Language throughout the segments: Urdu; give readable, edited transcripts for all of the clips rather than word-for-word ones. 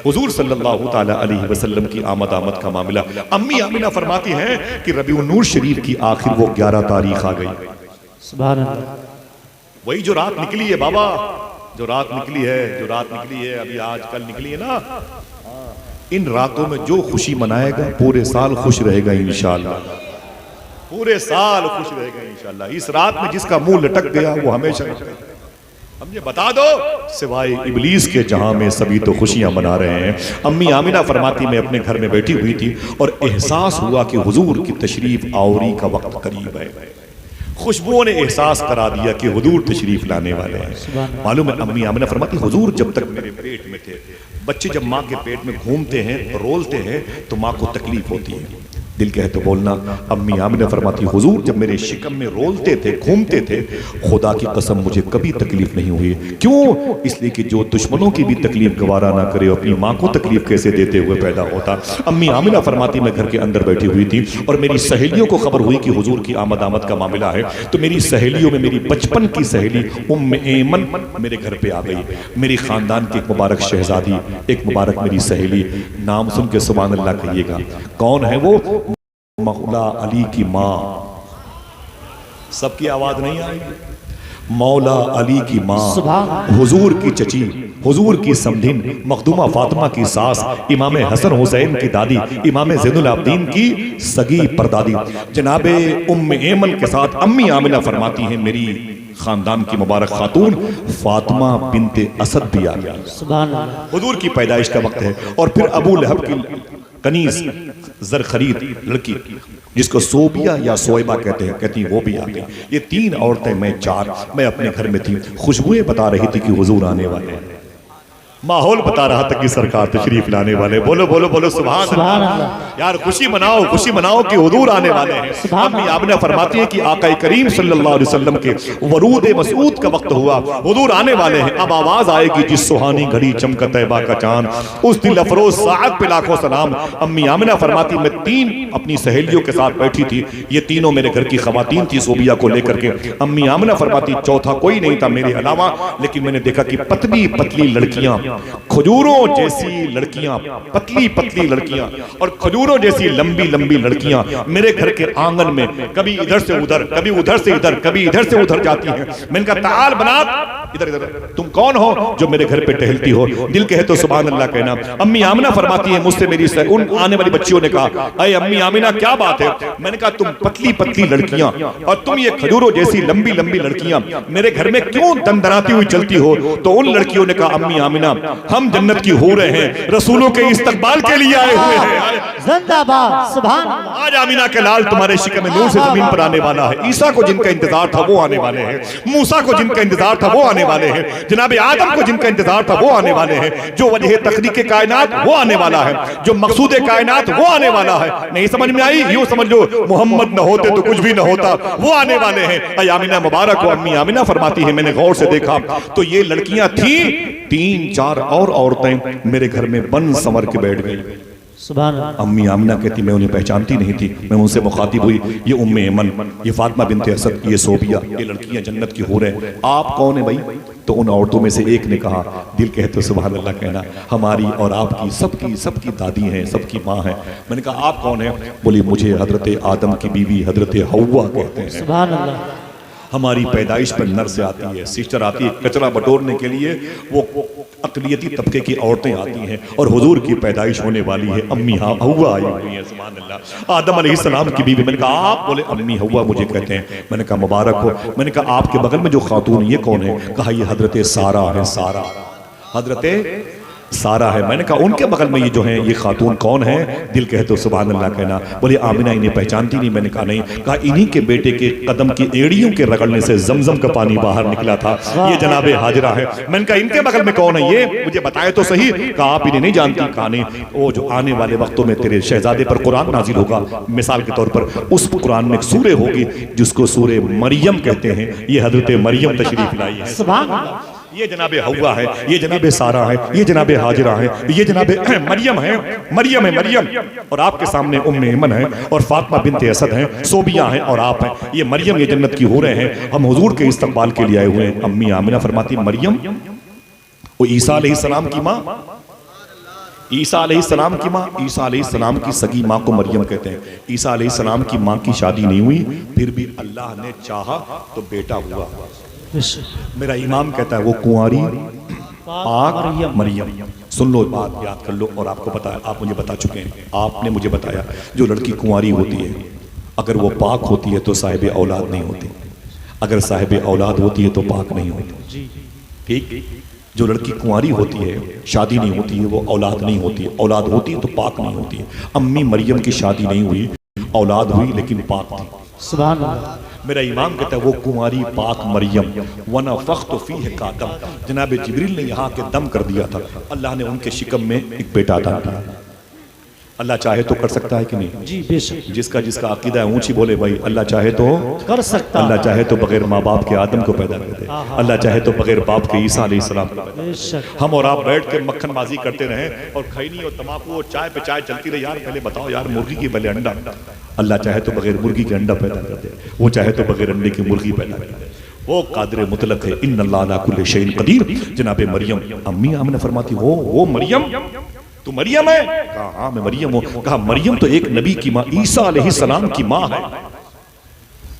حضور صلی اللہ تعالی علیہ وسلم کی آمد کا معاملہ. امی آمنہ فرماتی ہیں کہ ربیع النور شریف کی آخر وہ 11 تاریخ آ گئی. سبحان اللہ. وہی جو رات نکلی ہے بابا، جو رات نکلی ہے ابھی آج کل نکلی ہے نا، ان راتوں میں جو خوشی منائے گا پورے سال خوش رہے گا انشاءاللہ. پورے سال خوش رہے گا انشاءاللہ. اس رات میں جس کا منہ لٹک گیا وہ ہمیشہ ہم یہ بتا دو سوائے ابلیس کے جہاں میں سبھی تو خوشیاں منا رہے ہیں. امی آمنہ فرماتی میں اپنے گھر میں بیٹھی ہوئی تھی اور احساس ہوا کہ حضور کی تشریف آوری کا وقت قریب ہے. خوشبوؤں نے احساس کرا دیا کہ حضور تشریف لانے والے ہیں. معلوم ہے امی آمنہ فرماتی حضور جب تک میرے پیٹ میں تھے، بچے جب ماں کے پیٹ میں گھومتے ہیں رولتے ہیں تو ماں کو تکلیف ہوتی ہے، دل کہے تو بولنا. امی آمنہ فرماتی حضور جب میرے شکم میں رولتے تھے گھومتے تھے خدا کی قسم مجھے کبھی تکلیف نہیں ہوئی. کیوں؟ اس لیے کہ جو دشمنوں کی بھی تکلیف گوارا نہ کرے اپنی ماں کو تکلیف کیسے دیتے ہوئے پیدا ہوتا. امی آمنہ فرماتی میں گھر کے اندر بیٹھی ہوئی تھی اور میری سہیلیوں کو خبر ہوئی کہ حضور کی آمد کا معاملہ ہے. تو میری سہیلیوں میں میری بچپن کی سہیلی ام ایمن میرے گھر پہ آ گئی. میری خاندان کی ایک مبارک شہزادی، ایک مبارک میری سہیلی. نام سن کے سبحان اللہ کہیے گا. کون ہے وہ؟ مولا علی کی ماں. سب کی آواز نہیں آئی. مولا علی کی ماں، حضور کی چچی، حضور کی سمدھن، مخدومہ فاطمہ کی ساس، امام حسن حسین کی دادی، امام زین العابدین کی سگی پردادی جناب ام ایمن کے ساتھ امی آمنہ فرماتی ہیں میری خاندان کی مبارک خاتون فاطمہ بنت اسد بھی آ گیا. سبحان اللہ. حضور کی پیدائش کا وقت ہے. اور پھر ابو لہب کی کنیز زرخرید لڑکی جس کو صوبیہ یا صویبہ کہتی ہیں وہ بھی آتی. یہ 3 عورتیں میں 4 میں اپنے گھر میں تھی. خوشبوئیں بتا رہی تھی کہ حضور آنے والے ہیں. ماحول بتا رہا تھا کہ سرکار تشریف لانے والے. بولو بولو بولو سبحان اللہ. یار خوشی مناؤ کہ حضور آنے والے ہیں. امی آمنہ فرماتی ہیں کہ آقا کریم صلی اللہ علیہ وسلم کے ورود مسعود کا وقت ہوا. حضور آنے والے ہیں. اب آواز آئے گی جس سہانی گھڑی چمکا طیبہ کا چاند، اس دل افروز ساعت پہ لاکھوں سلام. امی آمنہ فرماتی میں 3 اپنی سہیلیوں کے ساتھ بیٹھی تھی. یہ تینوں میرے گھر کی خواتین تھی صوبیہ کو لے کر کے. امی آمنہ فرماتی چوتھا کوئی نہیں تھا میرے علاوہ، لیکن میں نے دیکھا کہ پتلی پتلی لڑکیاں، کھجوروں جیسی لڑکیاں، پتلی پتلی لڑکیاں اور کھجوروں جیسی لمبی لمبی لڑکیاں میرے گھر کے آنگن میں کبھی ادھر سے ادھر، کبھی ادھر سے ادھر، کبھی ادھر سے ادھر جاتی ہیں. میں نے کہا تعال بنات، ادھر ادھر، تم کون ہو جو میرے گھر پہ ٹہلتی ہو؟ دل کہے تو سبحان اللہ کہنا. امی آمنہ فرماتی ہیں مجھ سے میری ان آنے والی بچیوں نے کہا اے امی آمنہ کیا بات ہے؟ میں نے کہا تم پتلی پتلی لڑکیاں اور تم یہ کھجوروں جیسی لمبی لمبی لڑکیاں میرے گھر میں کیوں دندناتی ہوئی چلتی ہو؟ تو ان لڑکیوں نے کہا امی آمنہ ہم جنت کی ہو رہے ہیں، رسولوں کے استقبال کے لیے آئے ہوئے ہیں. زندہ باد. سبحان اللہ. آج آمینہ کے لال تمہارے شکم نور سے زمین پر آنے والا ہے. عیسیٰ کو جن کا انتظار تھا وہ آنے والے ہیں. موسیٰ کو جن کا انتظار تھا وہ آنے والے ہیں. جناب آدم کو جن کا انتظار تھا وہ آنے والے ہیں. جو وجہ تخلیق کائنات وہ آنے والا ہے. جو مقصود کائنات وہ آنے والا ہے. نہیں سمجھ میں آئی؟ یوں سمجھ لو محمد نہ ہوتے تو کچھ بھی نہ ہوتا. وہ آنے والے ہیں. اے آمینہ مبارک ہو. امی آمنہ فرماتی ہے میں نے غور سے دیکھا تو یہ لڑکیاں تھیں 3-4 اور عورتیں میرے گھر میں بن سمر کے بیٹھ گئی. سبحان اللہ. امی آمنہ کہتی میں انہیں پہچانتی نہیں تھی. میں ان سے مخاطب ہوئی یہ ام ایمن، یہ فاطمہ بنت اسد، یہ صوبیہ، یہ لڑکیاں جنت کی حور ہیں. آپ کون ہیں بھائی؟ تو ان عورتوں میں سے ایک نے کہا، دل کہتے سبحان اللہ کہنا، ہماری اور آپ کی سب کی دادی ہیں، سب کی ماں ہیں. میں نے کہا آپ کون ہیں؟ بولی مجھے حضرت آدم کی بیوی حضرت حوا کہتے ہیں. سبحان اللہ. ہماری پیدائش پر نرس آتی ہے، سسٹر آتی ہے کچرا بٹورنے کے لیے. وہ اقلیتی طبقے کی عورتیں آتی ہیں اور حضور کی پیدائش ہونے والی ہے. امی حوا آئی ہوئی ہیں. سبحان اللہ. آدم علیہ السلام کی بیوی. میں نے کہا آپ؟ بولے امی حوا مجھے کہتے ہیں. میں نے کہا مبارک ہو. میں نے کہا آپ کے بغل میں جو خاتون یہ کون ہے؟ کہا یہ حضرت سارہ ہے. سارہ، حضرت سارہ ہے. میں نے کہا ان کے بغل میں یہ جو ہیں یہ خاتون کون ہیں؟ دل کہے تو سبحان اللہ کہنا. بولے آمنہ انہیں پہچانتی نہیں. میں نے کہا نہیں. کہا انہی کے بیٹے کے قدم کی ایڑیوں کے رگڑنے سے زمزم کا پانی باہر نکلا تھا. یہ جناب حاجرہ ہے. میں نے کہا ان کے بغل میں کون ہے یہ؟ مجھے بتائے تو صحیح. کہا آپ انہیں نہیں جانتی. کہا نہیں. وہ جو آنے والے وقتوں میں تیرے شہزادے پر قرآن نازل ہوگا مثال کے طور پر، اس قرآن میں ایک سورہ ہوگی جس کو سورہ مریم کہتے ہیں. یہ حضرت مریم تشریف لائی ہے. سبحان اللہ. یہ جناب حوا ہے، یہ جناب سارہ ہے، یہ جناب حاجرہ ہے، یہ جناب مریم ہے. مریم اور آپ کے سامنے ام ایمن ہے اور فاطمہ بنت اسد ہیں، صوبیہ ہیں اور آپ ہیں. یہ مریم یہ جنت کی حوریں ہیں. ہم حضور کے استقبال کے لیے آئے ہوئے ہیں. امی آمنہ فرماتی مریم وہ عیسیٰ علیہ السلام کی ماں. عیسیٰ علیہ السلام کی ماں، عیسیٰ علیہ السلام کی سگی ماں کو مریم کہتے ہیں۔ عیسیٰ علیہ السلام کی ماں کی شادی نہیں ہوئی، پھر بھی اللہ نے چاہا تو بیٹا ہوا۔ میرا امام کہتا ہے وہ کنواری پاک مریم۔ سن لو بات، یاد کر لو، اور آپ کو پتا ہے، آپ مجھے بتا چکے ہیں، آپ نے مجھے بتایا جو لڑکی کنواری ہوتی ہے اگر وہ پاک ہوتی ہے تو صاحب اولاد نہیں ہوتی، اگر صاحب اولاد ہوتی ہے تو پاک نہیں ہوتی۔ ٹھیک، جو لڑکی کنواری ہوتی ہے، شادی نہیں ہوتی ہے، وہ اولاد نہیں ہوتی، اولاد ہوتی ہے تو پاک نہیں ہوتی ہے۔ امی مریم کی شادی نہیں ہوئی، اولاد ہوئی لیکن پاک تھی۔ سبحان اللہ۔ میرا امام کہتا ہے وہ کنواری پاک مریم وَنَفَخْتُ فِيهِ کا دم، جناب جبریل نے یہاں کے دم کر دیا تھا، اللہ نے ان کے شکم میں ایک بیٹا عطا کیا۔ اللہ چاہے تو کر سکتا ہے کہ نہیں؟ جی بے شک جس کا عقیدہ ہے اونچی بولے بھائی، اللہ چاہے تو کر سکتا، اللہ چاہے تو بغیر ماں باپ کے آدم کو پیدا کر دے، اللہ چاہے تو بغیر باپ کے عیسیٰ علیہ السلام کو پیدا۔ بے شک ہم اور آپ بیٹھ کے مکھن بازی کرتے رہیں اور کھینی اور تماکو اور چائے پہ چائے چلتی رہے، یار پہلے بتاؤ یار مرغی کی پہلے انڈا، اللہ چاہے تو بغیر مرغی کے انڈا پیدا کر دے، وہ چاہے تو بغیر انڈے کی مرغی پیدا کر دے، وہ قادر مطلق ہے، ان اللہ علی کل شیء قدیر۔ جناب مریم، امی آمنہ فرماتی وہ مریم تو مریم ہے؟ کہا ہاں میں مریم ہوں۔ کہا مریم تو ایک نبی کی ماں عیسیٰ علیہ السلام کی ماں ہے۔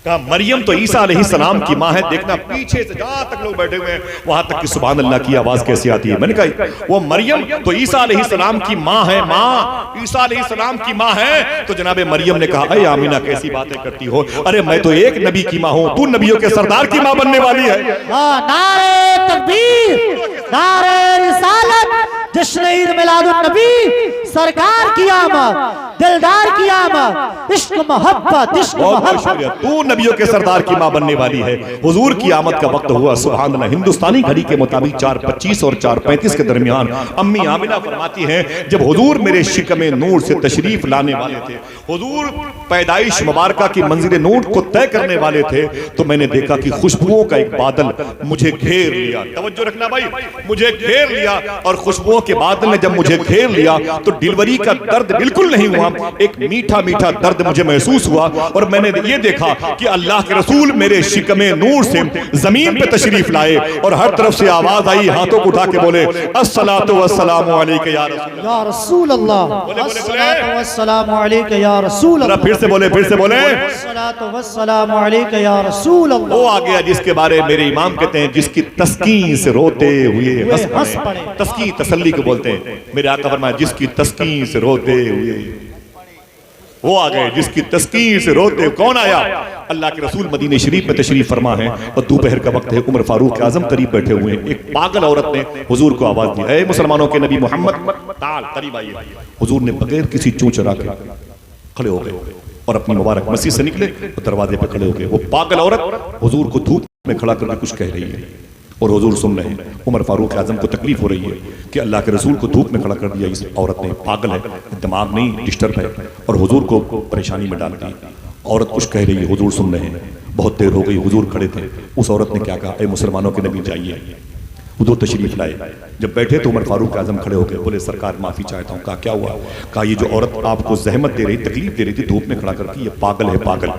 کہا مریم تو عیسیٰ علیہ السلام کی ماں ہے۔ دیکھنا پیچھے سے جہاں تک لوگ بیٹھے ہوئے ہیں وہاں تک کہ سبحان اللہ کی آواز کیسی آتی ہے۔ میں نے کہا وہ مریم تو عیسیٰ علیہ السلام کی ماں ہے، ماں عیسیٰ علیہ السلام کی ماں ہے۔ تو جناب مریم نے کہا اے آمینہ کیسی باتیں کرتی ہو، ارے میں تو ایک نبی کی ماں ہوں، تو نبیوں کے سردار کی ماں بننے والی ہے۔ نعرہ تکبیر، نعرہ رسالت، جشن عید میلاد النبی، سرکار کی آمد، دلدار کی آمد، عشق محبت، عشق بہت بہت محبت۔ شکریہ، تو نبیوں کے سردار کی ماں بننے والی ہے۔ حضور کی آمد کا وقت ہوا، سبحان اللہ، ہندوستانی گھڑی کے مطابق 4:25 اور 4:35 کے درمیان۔ امی آمنہ فرماتی ہیں جب حضور میرے شکم نور سے تشریف لانے والے تھے، حضور پیدائش مبارکہ کی منزل نور کو طے کرنے والے تھے، تو میں نے دیکھا کہ خوشبوؤں کا ایک بادل مجھے گھیر لیا۔ توجہ رکھنا بھائی، مجھے گھیر لیا، اور خوشبوؤں کے بادل نے جب مجھے گھیر لیا تو ڈیلیوری کا درد بالکل نہیں ہوا، ایک میٹھا میٹھا درد مجھے محسوس ہوا، اور میں نے یہ دیکھا کہ اللہ کے رسول میرے شکم نور سے زمین پہ تشریف لائے، اور ہر طرف سے آواز آئی، ہاتھوں کو اٹھا کے بولے الصلاۃ والسلام علیک یا رسول اللہ، یا رسول اللہ، الصلاۃ والسلام علیک یا رسول اللہ، پھر سے بولے، پھر سے بولے، الصلاۃ والسلام علیک یا رسول اللہ۔ وہ آ گیا جس کے بارے میرے امام کہتے ہیں جس کی تسکین سے روتے ہوئے ہنس پڑے۔ تسکین تسلی کو بولتے ہیں، میرے آقا فرمایا جس کی تسکین سے روتے ہوئے، وہ آ گئے جس کی تسکین سے روتے۔ کون آیا؟ اللہ کے رسول مدینہ شریف میں تشریف فرما ہے، اور دوپہر کا وقت ہے، عمر فاروق اعظم قریب بیٹھے ہوئے ہیں۔ ایک پاگل عورت نے حضور کو آواز دی، اے مسلمانوں کے نبی محمد تعال قریب آئیے۔ حضور نے بغیر کسی چون چرا کے کھڑے ہو گئے اور اپنی مبارک مسجد سے نکلے اور دروازے پہ کھڑے ہو گئے۔ وہ پاگل عورت حضور کو دھوپ میں کھڑا کر کے کچھ کہہ رہی ہے، اور حضور سن رہے ہیں۔ عمر فاروق اعظم کو تکلیف ہو رہی ہے کہ اللہ کے رسول کو دھوپ میں کھڑا کر دیا اس عورت نے، پاگل ہے، دماغ نہیں، ڈسٹرب ہے، اور حضور کو پریشانی میں ڈال دی۔ عورت کچھ کہہ رہی ہے، حضور سن رہے ہیں۔ بہت دیر ہو گئی، حضور کھڑے تھے۔ اس عورت نے کیا کہا، اے مسلمانوں کے نبی جائیے۔ حضور تشریف لائے، جب بیٹھے تو عمر فاروق اعظم کھڑے ہو گئے، بولے سرکار معافی چاہتا ہوں۔ کہا کیا ہوا؟ کہا یہ جو عورت آپ کو زحمت دے رہی، تکلیف دے رہی تھی دھوپ میں کھڑا کر کے، یہ پاگل ہے، پاگل،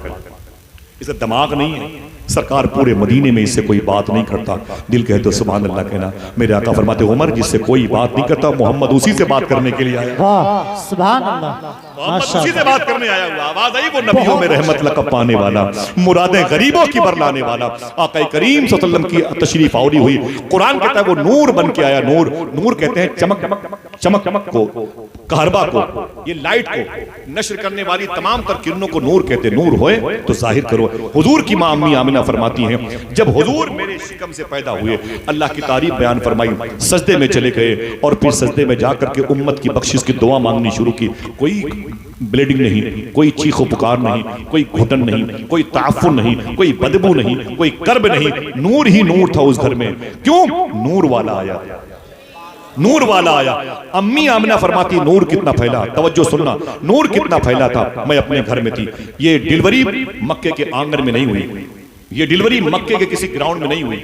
اسے دماغ نہیں ہے۔ سرکار پورے مدینے میں اس سے کوئی بات نہیں کرتا، دل کہے تو سبحان اللہ کہنا۔ میرے آقا فرماتے عمر جس سے کوئی بات نہیں کرتا محمد اسی سے بات کرنے کے لیے آیا، واہ سبحان اللہ، محمد اسی سے بات کرنے آیا ہوا۔ آواز آئی وہ نبیوں میں رحمت لقب پانے والا، مرادیں غریبوں کی برلانے والا، آقا کریم صلی اللہ علیہ وسلم کی تشریف آوری ہوئی۔ قرآن کہتا ہے وہ نور بن کے آیا۔ نور، نور کہتے ہیں چمک، چمک کو، کہربا کو، یہ لائٹ کو نشر کرنے والی تمام تر کرنوں کو نور کہتے ہیں۔ نور ہوئے تو ظاہر کرو۔ حضور کی ماں امی آمنہ فرماتی ہیں جب حضور میرے شکم سے پیدا ہوئے، اللہ کی تعریف بیان فرمائی، سجدے میں چلے گئے، اور پھر سجدے میں جا کر کے امت کی بخشش کی دعا مانگنی شروع کی۔ کوئی بلیڈنگ نہیں، کوئی چیخ و پکار نہیں، کوئی گھٹن نہیں، کوئی تعفن نہیں، کوئی بدبو نہیں، کوئی کرب نہیں، نور ہی نور تھا اس گھر میں۔ کیوں؟ نور والا آیا، نور والا آیا۔ امی آمنہ فرماتی نور کتنا پھیلا، توجہ سننا، نور کتنا پھیلا تھا۔ میں اپنے گھر میں تھی، یہ ڈیلیوری مکے کے آنگن میں نہیں ہوئی، یہ ڈیلیوری مکے کے کسی گراؤنڈ میں نہیں ہوئی۔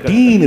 3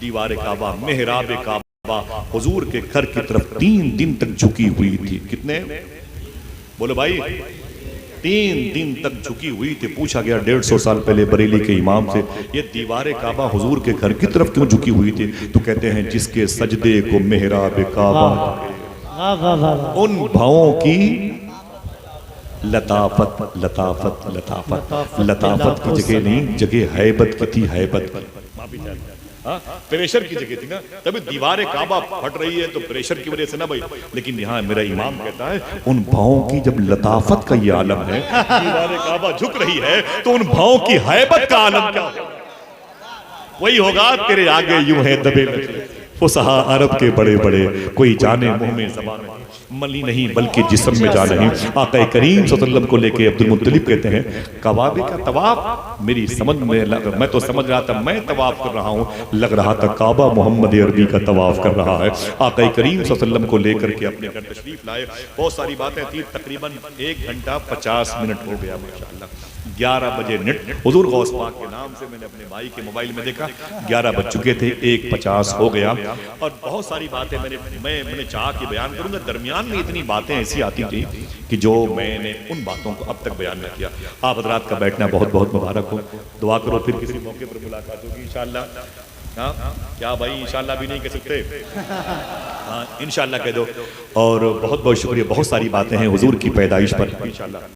دیوار کعبہ محراب کعبہ حضور کے گھر کی طرف 3 دن تک جھکی ہوئی تھی. کتنے؟ بولو بھائی. 3 دن تک جھکی ہوئی تھی. پوچھا گیا 150 سال پہلے بریلی کے امام سے یہ دیوار کعبہ حضور کے گھر کی طرف کیوں جھکی ہوئی تھی؟ تو کہتے ہیں جس کے سجدے کو محراب کعبہ ان بھاؤں کی لطافت لطافت لطافت لطافت کی جگہ نہیں، جگہ حیبت کی تھی. حیبت پریشر کی جگہ تھی نا. تبھی دیوار کعبہ پھٹ رہی ہے تو پریشر کی وجہ سے نہ بھائی، لیکن یہاں میرا امام کہتا ہے ان بھاؤں کی جب لطافت کا یہ عالم ہے، دیوار کعبہ جھک رہی ہے تو ان بھاؤں کی حیبت کا عالم کیا ہوگا؟ وہی ہوگا تیرے آگے یوں ہے دبے لگے فصحا عرب کے بڑے بڑے، کوئی جانے منہ میں زبان ملی نہیں بلکہ جسم میں جا نہیں. آقا کریم صلی اللہ علیہ وسلم کو لے کے عبد المطلب کہتے ہیں کعبے کا طواف میری سمجھ میں تو سمجھ رہا تھا میں طواف کر رہا ہوں، لگ رہا تھا کعبہ محمد عربی کا طواف کر رہا ہے. آقا کریم صلی اللہ علیہ وسلم کو لے کر کے اپنے گھر تشریف لائے. بہت ساری باتیں تھیں. تقریباً 1 گھنٹہ 50 منٹ ہو گیا ماشاءاللہ. 11 بجے نیٹ حضور غوث پاک کے نام سے میں نے اپنے بھائی کے موبائل میں دیکھا 11 بج چکے تھے. 1:50 ہو گیا اور بہت ساری باتیں میں نے چاہا کہ بیان کروں گا. درمیان میں اتنی باتیں ایسی آتی تھی کہ جو میں نے ان باتوں کو اب تک بیان نہ کیا. آپ حضرات کا بیٹھنا بہت بہت مبارک ہو. دعا کرو پھر کسی موقع پر ملاقات ہوگی انشاءاللہ. ہاں کیا بھائی انشاءاللہ بھی نہیں کہہ سکتے؟ ہاں انشاءاللہ کہہ دو. اور بہت بہت شکریہ. بہت ساری باتیں ہیں حضور کی پیدائش پر انشاءاللہ.